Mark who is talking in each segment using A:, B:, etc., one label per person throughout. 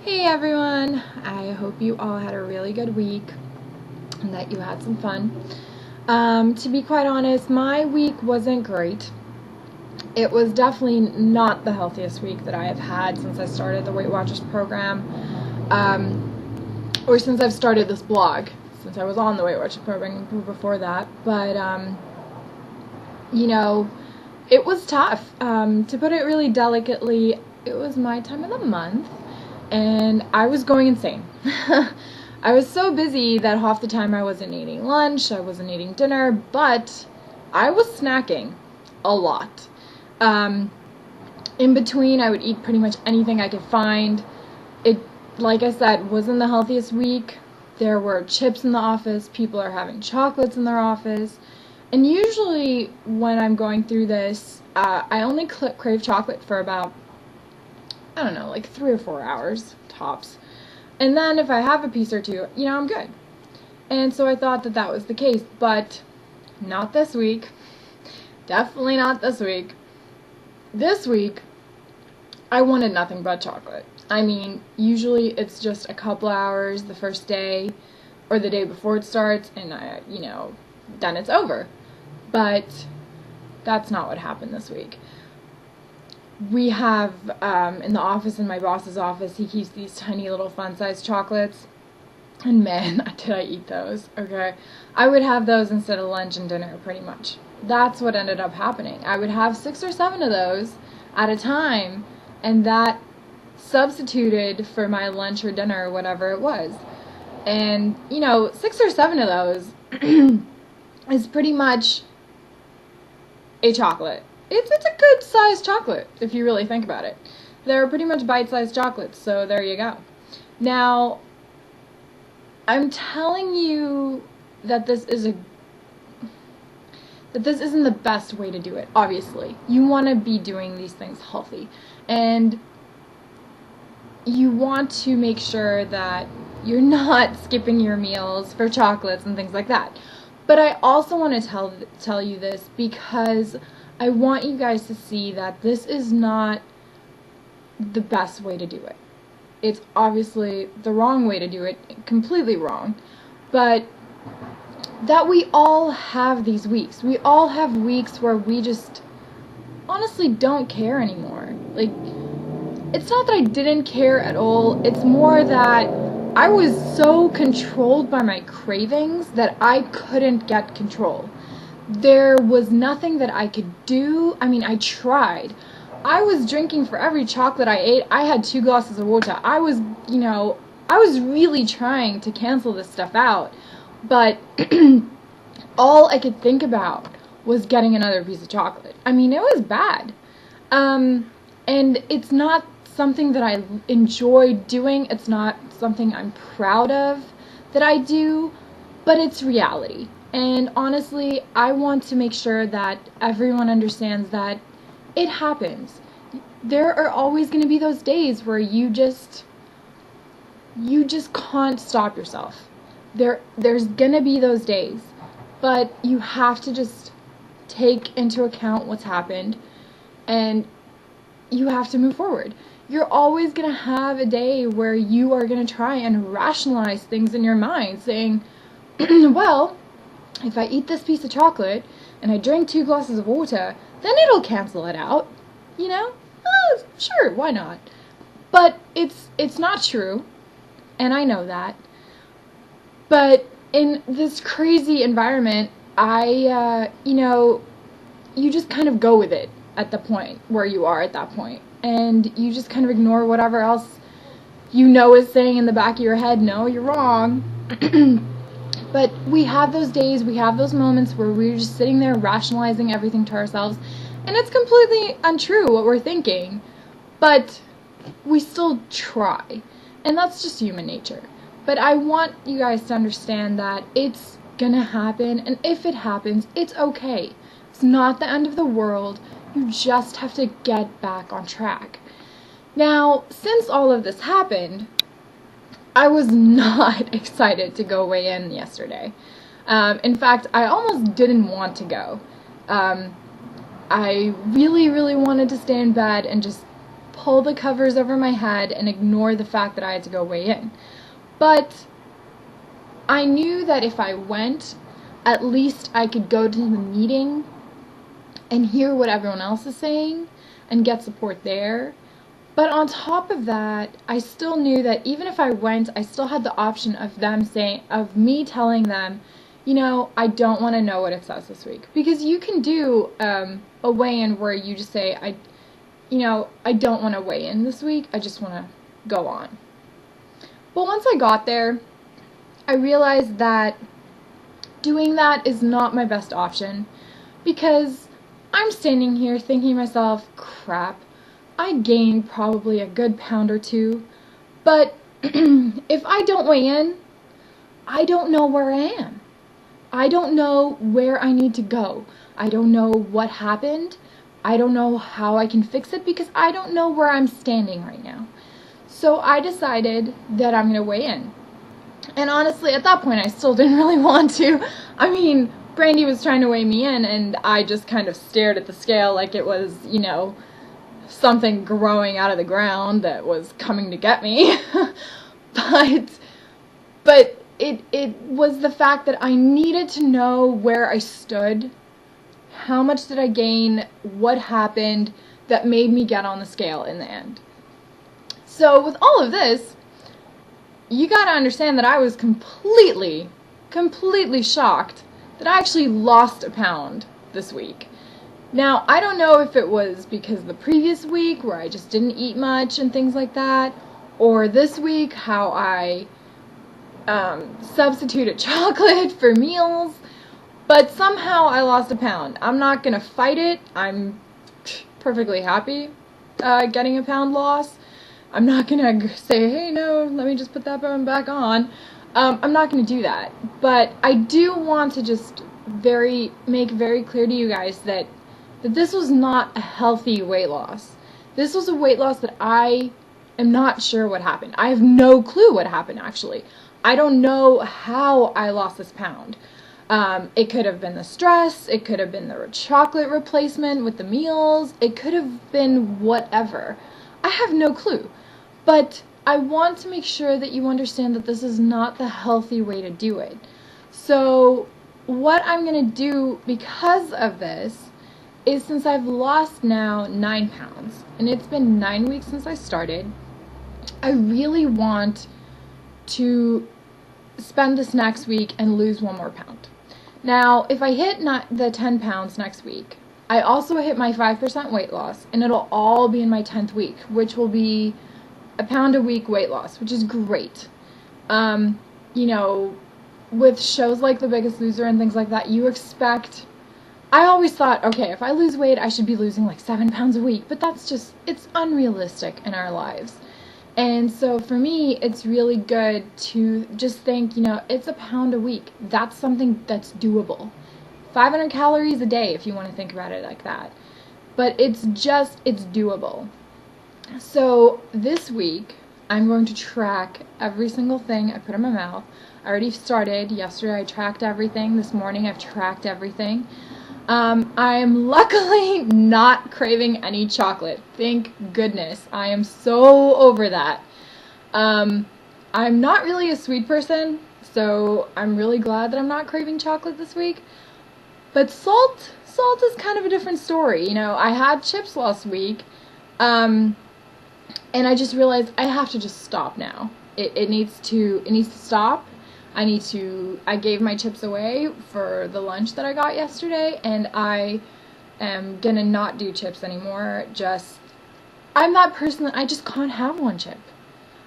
A: Hey everyone! I hope you all had a really good week and that you had some fun. To be quite honest, my week wasn't great. It was definitely not the healthiest week that I have had since I started the Weight Watchers program, or since I've started this blog, since I was on the Weight Watchers program before that. But, it was tough. To put it really delicately, it was my time of the month. And I was going insane. I was so busy that half the time I wasn't eating lunch, I wasn't eating dinner, but I was snacking a lot. In between, I would eat pretty much anything I could find. It, like I said, wasn't the healthiest week. There were chips in the office, people are having chocolates in their office. And usually when I'm going through this, I only crave chocolate for about, I don't know, like 3 or 4 hours, tops. And then if I have a piece or two, I'm good. And so I thought that that was the case, but not this week. Definitely not this week. This week, I wanted nothing but chocolate. I mean, usually it's just a couple hours the first day or the day before it starts, and then it's over. But that's not what happened this week. We have, in the office, in my boss's office, he keeps these tiny little fun-sized chocolates. And man, did I eat those, okay? I would have those instead of lunch and dinner, pretty much. That's what ended up happening. I would have 6 or 7 of those at a time, and that substituted for my lunch or dinner, or whatever it was. And, 6 or 7 of those is pretty much a chocolate. It's a good sized chocolate, if you really think about it. They're pretty much bite-sized chocolates, so there you go. Now, I'm telling you that this isn't the best way to do it, obviously. You want to be doing these things healthy. And you want to make sure that you're not skipping your meals for chocolates and things like that. But I also want to tell you this because I want you guys to see that this is not the best way to do it. It's obviously the wrong way to do it, completely wrong, but that we all have these weeks. We all have weeks where we just honestly don't care anymore. Like, it's not that I didn't care at all, it's more that I was so controlled by my cravings that I couldn't get control. There was nothing that I could do. I mean, I tried. I was drinking for every chocolate I ate. I had 2 glasses of water. I was really trying to cancel this stuff out. But all I could think about was getting another piece of chocolate. I mean, it was bad. And it's not something that I enjoy doing. It's not something I'm proud of that I do, but it's reality. And honestly, I want to make sure that everyone understands that it happens. There are always going to be those days where you just can't stop yourself. There's going to be those days, but you have to just take into account what's happened and you have to move forward. You're always going to have a day where you are going to try and rationalize things in your mind, saying, well, if I eat this piece of chocolate and I drink 2 glasses of water, then it'll cancel it out, Oh, sure, why not? But it's not true, and I know that. But in this crazy environment, you just kind of go with it at the point where you are at that point. And you just kind of ignore whatever else is saying in the back of your head, no, you're wrong. But we have those days, we have those moments where we're just sitting there rationalizing everything to ourselves, and it's completely untrue what we're thinking, but we still try, and that's just human nature. But I want you guys to understand that it's gonna happen, and if it happens, it's okay. It's not the end of the world. You just have to get back on track. Now, since all of this happened, I was not excited to go weigh in yesterday. In fact, I almost didn't want to go. I really, really wanted to stay in bed and just pull the covers over my head and ignore the fact that I had to go weigh in. But I knew that if I went, at least I could go to the meeting and hear what everyone else is saying and get support there. But on top of that, I still knew that even if I went, I still had the option of me telling them, I don't want to know what it says this week. Because you can do a weigh-in where you just say, I don't want to weigh in this week, I just want to go on. But once I got there, I realized that doing that is not my best option, because I'm standing here thinking to myself, crap, I gained probably a good pound or two, but if I don't weigh in, I don't know where I am. I don't know where I need to go. I don't know what happened. I don't know how I can fix it, because I don't know where I'm standing right now. So I decided that I'm going to weigh in. And honestly, at that point, I still didn't really want to. I mean, Brandy was trying to weigh me in, and I just kind of stared at the scale like it was, something growing out of the ground that was coming to get me. but it was the fact that I needed to know where I stood, how much did I gain, what happened that made me get on the scale in the end. So with all of this, you gotta understand that I was completely shocked that I actually lost a pound this week. Now, I don't know if it was because the previous week where I just didn't eat much and things like that, or this week how I substituted chocolate for meals, but somehow I lost a pound. I'm not gonna fight it. I'm perfectly happy getting a pound loss. I'm not gonna say, hey, no, let me just put that bone back on. I'm not gonna do that. But I do want to just make very clear to you guys that this was not a healthy weight loss. This was a weight loss that I am not sure what happened. I have no clue what happened, actually. I don't know how I lost this pound. It could have been the stress. It could have been the chocolate replacement with the meals. It could have been whatever. I have no clue. But I want to make sure that you understand that this is not the healthy way to do it. So what I'm going to do because of this is, since I've lost now 9 pounds, and it's been 9 weeks since I started, I really want to spend this next week and lose 1 more pound. Now, if I hit the 10 pounds next week, I also hit my 5% weight loss, and it'll all be in my 10th week, which will be a pound a week weight loss, which is great. With shows like The Biggest Loser and things like that, you expect... I always thought, okay, if I lose weight, I should be losing like 7 pounds a week, but it's unrealistic in our lives. And so for me, it's really good to just think, it's a pound a week. That's something that's doable. 500 calories a day, if you want to think about it like that. But it's doable. So this week, I'm going to track every single thing I put in my mouth. I already started. Yesterday I tracked everything. This morning I've tracked everything. I'm luckily not craving any chocolate. Thank goodness. I am so over that. I'm not really a sweet person, so I'm really glad that I'm not craving chocolate this week. But salt is kind of a different story. I had chips last week, and I just realized I have to just stop now. It needs to stop. I gave my chips away for the lunch that I got yesterday, and I am gonna not do chips anymore. I'm that person that I just can't have one chip.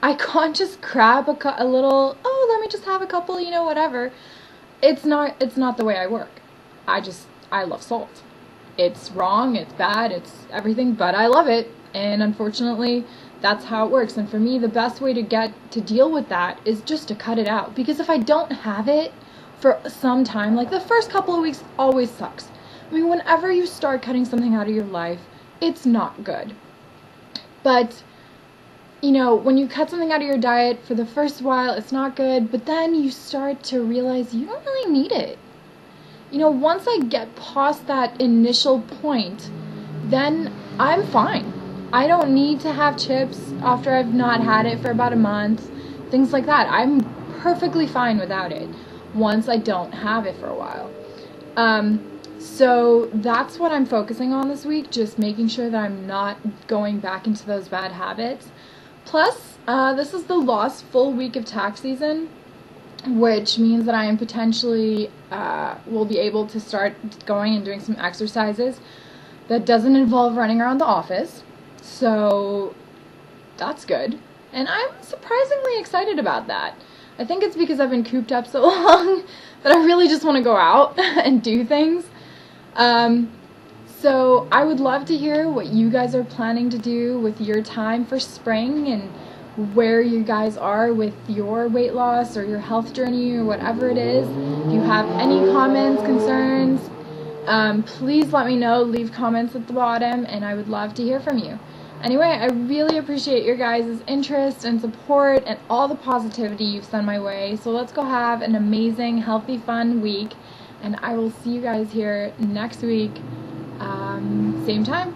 A: I can't just grab a little, let me just have a couple, whatever. It's not the way I work. I love salt. It's wrong, it's bad, it's everything, but I love it, and unfortunately, that's how it works. And for me, the best way to deal with that is just to cut it out. Because if I don't have it for some time, like the first couple of weeks always sucks. I mean, whenever you start cutting something out of your life, it's not good. But, when you cut something out of your diet for the first while, it's not good. But then you start to realize you don't really need it. Once I get past that initial point, then I'm fine. I don't need to have chips after I've not had it for about a month. Things like that. I'm perfectly fine without it once I don't have it for a while. So that's what I'm focusing on this week, just making sure that I'm not going back into those bad habits. Plus, this is the last full week of tax season, which means that I am potentially will be able to start going and doing some exercises that doesn't involve running around the office. So that's good. And I'm surprisingly excited about that. I think it's because I've been cooped up so long that I really just want to go out and do things. So I would love to hear what you guys are planning to do with your time for spring and where you guys are with your weight loss or your health journey or whatever it is. If you have any comments, concerns, please let me know. Leave comments at the bottom and I would love to hear from you. Anyway, I really appreciate your guys' interest and support and all the positivity you've sent my way. So let's go have an amazing, healthy, fun week. And I will see you guys here next week, same time,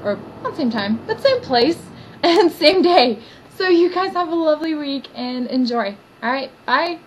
A: or not same time, but same place and same day. So you guys have a lovely week and enjoy. All right, bye.